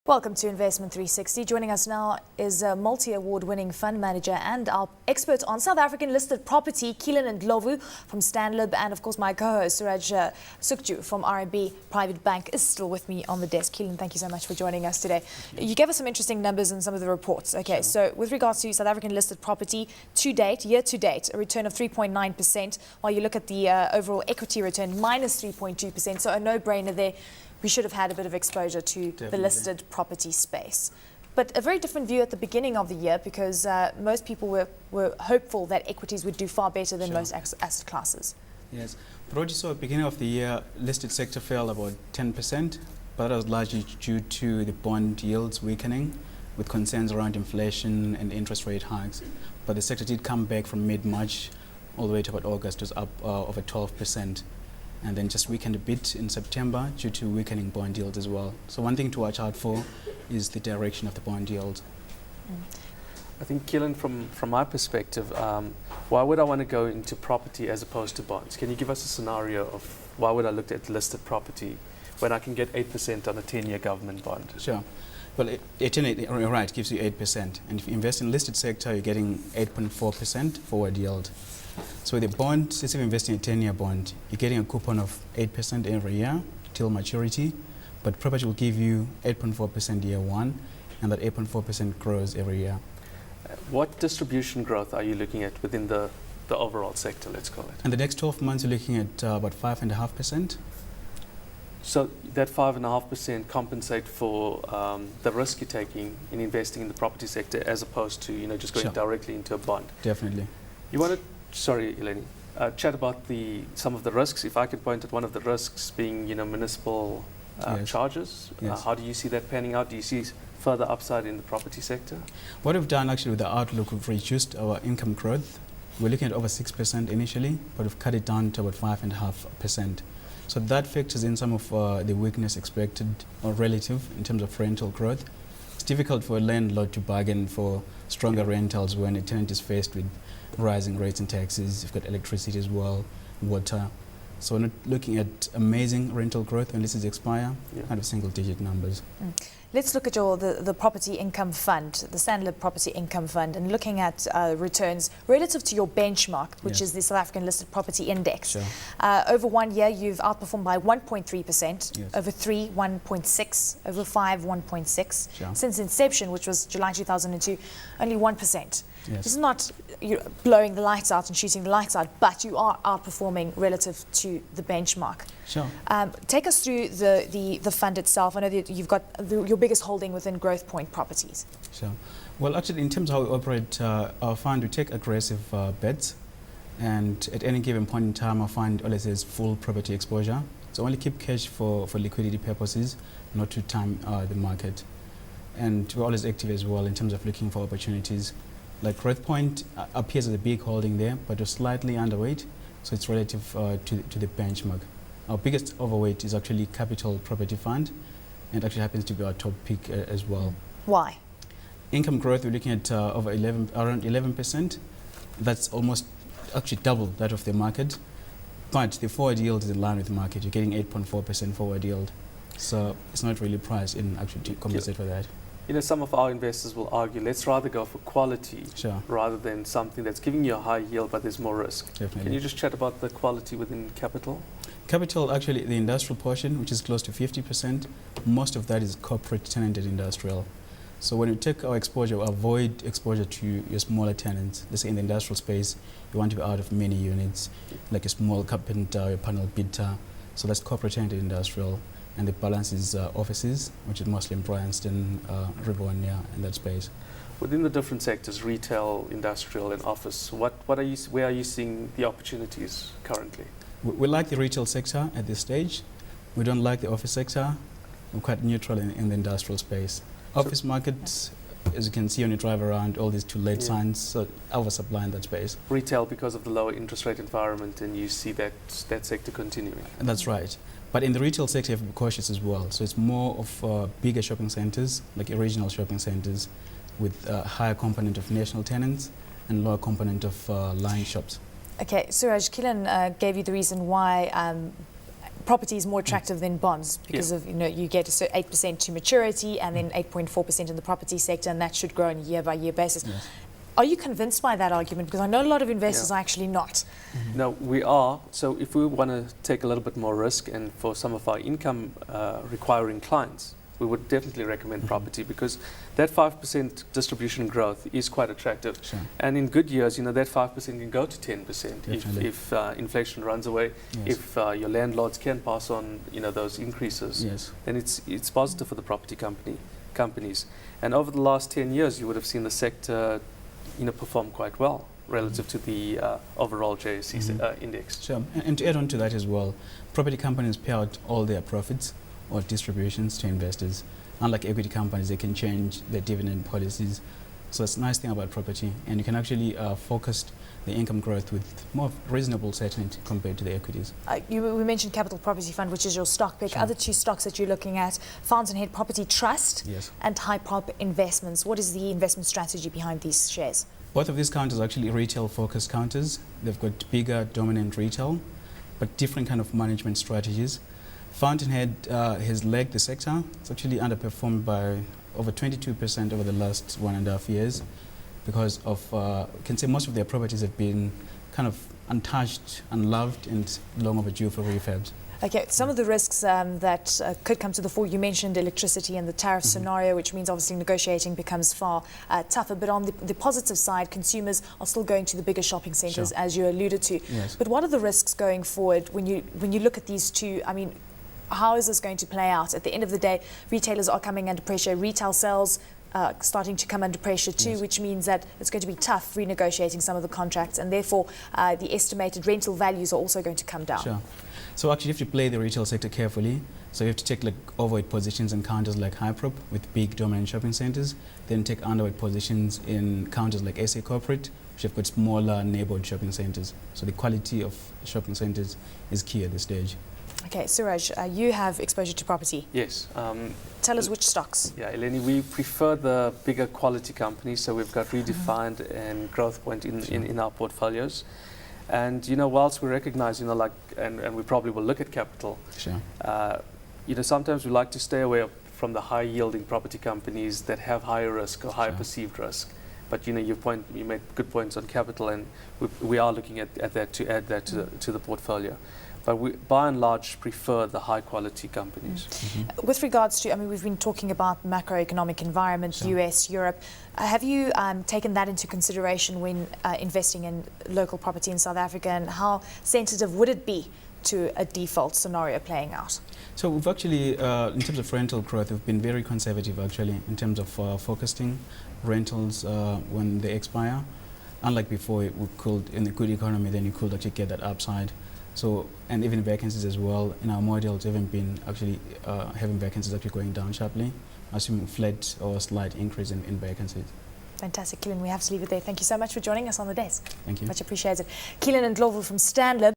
Welcome to Investment 360. Joining us now is a multi-award winning fund manager and our expert on South African listed property, Keillen Ndlovu from Stanlib, and of course my co-host Suraj Sukju from RMB Private Bank is still with me on the desk. Keillen, thank you so much for joining us today. You gave us some interesting numbers in some of the reports. Okay, sure. So with regards to South African listed property, to date, year to date, a return of 3.9%, while you look at the overall equity return, minus 3.2%, so a no-brainer there. We should have had a bit of exposure to Definitely. The listed property space. But a very different view at the beginning of the year because most people were hopeful that equities would do far better than most asset classes. Yes, but what you saw at the beginning of the year, listed sector fell about 10%, but that was largely due to the bond yields weakening with concerns around inflation and interest rate hikes. But the sector did come back from mid-March all the way to about August. It was up over 12%. And then just weakened a bit in September due to weakening bond yields as well. So one thing to watch out for is the direction of the bond yield. I think, Keillen, from my perspective, why would I want to go into property as opposed to bonds? Can you give us a scenario of why would I look at listed property when I can get 8% on a 10-year government bond? Sure. Well, you're right, gives you 8%. And if you invest in listed sector, you're getting 8.4% forward yield. So the bond, let's say if you invest in a 10-year bond, you're getting a coupon of 8% every year till maturity, but property will give you 8.4% year one, and that 8.4% grows every year. What distribution growth are you looking at within the overall sector, let's call it? In the next 12 months, you're looking at about 5.5%. So that 5.5% compensate for the risk you're taking in investing in the property sector as opposed to just going directly into a bond? Definitely. You want to Sorry, Eleni. Chat about some of the risks. If I could point at one of the risks being, municipal charges. Yes. How do you see that panning out? Do you see further upside in the property sector? What we've done actually with the outlook, we've reduced our income growth. We're looking at over 6% initially, but we've cut it down to about 5.5%. So that factors in some of the weakness expected or relative in terms of rental growth. It's difficult for a landlord to bargain for stronger rentals when a tenant is faced with rising rates and taxes. You've got electricity as well, water. So we're not looking at amazing rental growth when leases expire, kind of single-digit numbers. Let's look at the property income fund, the Sandler property income fund, and looking at returns relative to your benchmark, which is the South African listed property index. Sure. Over 1 year, you've outperformed by 1.3%, Yes. over 3, 1.6, over 5, 1.6. Sure. Since inception, which was July 2002, only 1%. Yes. This is not blowing the lights out and shooting the lights out, but you are outperforming relative to the benchmark. Sure. Take us through the fund itself. I know that you've got your biggest holding within Growth Point Properties. Sure. Well, actually, in terms of how we operate our fund, we take aggressive bets, and at any given point in time, our fund always has full property exposure. So only keep cash for liquidity purposes, not to time the market. And we're always active as well in terms of looking for opportunities. Like Growth Point appears as a big holding there, but we're slightly underweight, so it's relative to the benchmark. Our biggest overweight is actually Capital Property Fund, and actually happens to be our top pick as well. Why? Income growth, we're looking at around 11%. That's almost actually double that of the market. But the forward yield is in line with the market. You're getting 8.4% forward yield. So it's not really priced in actually to compensate for that. Some of our investors will argue, let's rather go for quality rather than something that's giving you a high yield, but there's more risk. Definitely. Can you just chat about the quality within Capital? Capital, actually, the industrial portion, which is close to 50%, most of that is corporate tenanted industrial. So when you take our exposure, avoid exposure to your smaller tenants. Let's say in the industrial space, you want to be out of many units, like a small carpenter, a panel beater. So that's corporate tenanted industrial. And the balance is offices, which is mostly in Bryanston, Rivonia, in that space. Within the different sectors, retail, industrial, and office, where are you seeing the opportunities currently? We like the retail sector at this stage. We don't like the office sector. We're quite neutral in the industrial space. Office markets, as you can see when you drive around, all these to-let signs, so oversupply in that space. Retail because of the lower interest rate environment, and you see that sector continuing. And that's right. But in the retail sector, you have to be cautious as well. So it's more of bigger shopping centers, like regional shopping centers, with a higher component of national tenants and lower component of line shops. Okay, Suraj, Keillen gave you the reason why property is more attractive than bonds because of, you get 8% to maturity and then 8.4% in the property sector, and that should grow on a year-by-year basis. Yes. Are you convinced by that argument? Because I know a lot of investors are actually not. No, we are. So if we want to take a little bit more risk, and for some of our income requiring clients, we would definitely recommend property, because that 5% distribution growth is quite attractive. Sure. And in good years, that 5% can go to 10% if inflation runs away, Yes. if your landlords can pass on those increases. Yes. Then it's positive for the property companies. And over the last 10 years, you would have seen the sector perform quite well relative to the overall JSE index. Sure. And to add on to that as well, property companies pay out all their profits or distributions to investors. Unlike equity companies, they can change their dividend policies. So it's a nice thing about property, and you can actually focus the income growth with more reasonable certainty compared to the equities. We mentioned Capital Property Fund, which is your stock pick. Sure. Other two stocks that you're looking at, Fountainhead Property Trust Yes. and Hyprop Investments. What is the investment strategy behind these shares? Both of these counters are actually retail-focused counters. They've got bigger, dominant retail, but different kind of management strategies. Fountainhead has lagged the sector. It's actually underperformed by over 22% over the last 1.5 years because of, you can say most of their properties have been kind of untouched, unloved, and long overdue for refurbs. Okay, some of the risks that could come to the fore, you mentioned electricity and the tariff scenario, which means obviously negotiating becomes far tougher. But on the positive side, consumers are still going to the bigger shopping centres, as you alluded to. Yes. But what are the risks going forward when you look at these two? I mean, how is this going to play out? At the end of the day, retailers are coming under pressure. Retail sales starting to come under pressure too, Yes. which means that it's going to be tough renegotiating some of the contracts, and therefore the estimated rental values are also going to come down. Sure. So actually you have to play the retail sector carefully. So you have to take overweight positions in counters like Hyprop with big dominant shopping centres, then take underweight positions in counters like SA Corporate, which have got smaller neighbourhood shopping centres. So the quality of shopping centres is key at this stage. Okay, Suraj, you have exposure to property. Yes. Tell us which stocks. Yeah, Eleni, we prefer the bigger quality companies, so we've got Redefined and Growth Point in our portfolios. And whilst we recognise, and we probably will look at capital. Sure. Sometimes we like to stay away from the high-yielding property companies that have higher risk or higher Sure. perceived risk. But you made good points on capital, and we are looking at that to add that to the portfolio. But we, by and large, prefer the high-quality companies. With regards to, we've been talking about macroeconomic environment, Sure. US, Europe. Have you taken that into consideration when investing in local property in South Africa, and how sensitive would it be to a default scenario playing out? So we've actually, in terms of rental growth, we've been very conservative actually in terms of focusing rentals when they expire. Unlike before, we could, in a good economy, then you could actually get that upside. So, and even vacancies as well, in our models haven't been actually having vacancies actually going down sharply, assuming flat or slight increase in vacancies. Fantastic, Keillen. We have to leave it there. Thank you so much for joining us on the desk. Thank you. Much appreciated. Keillen Ndlovu from Stanlib.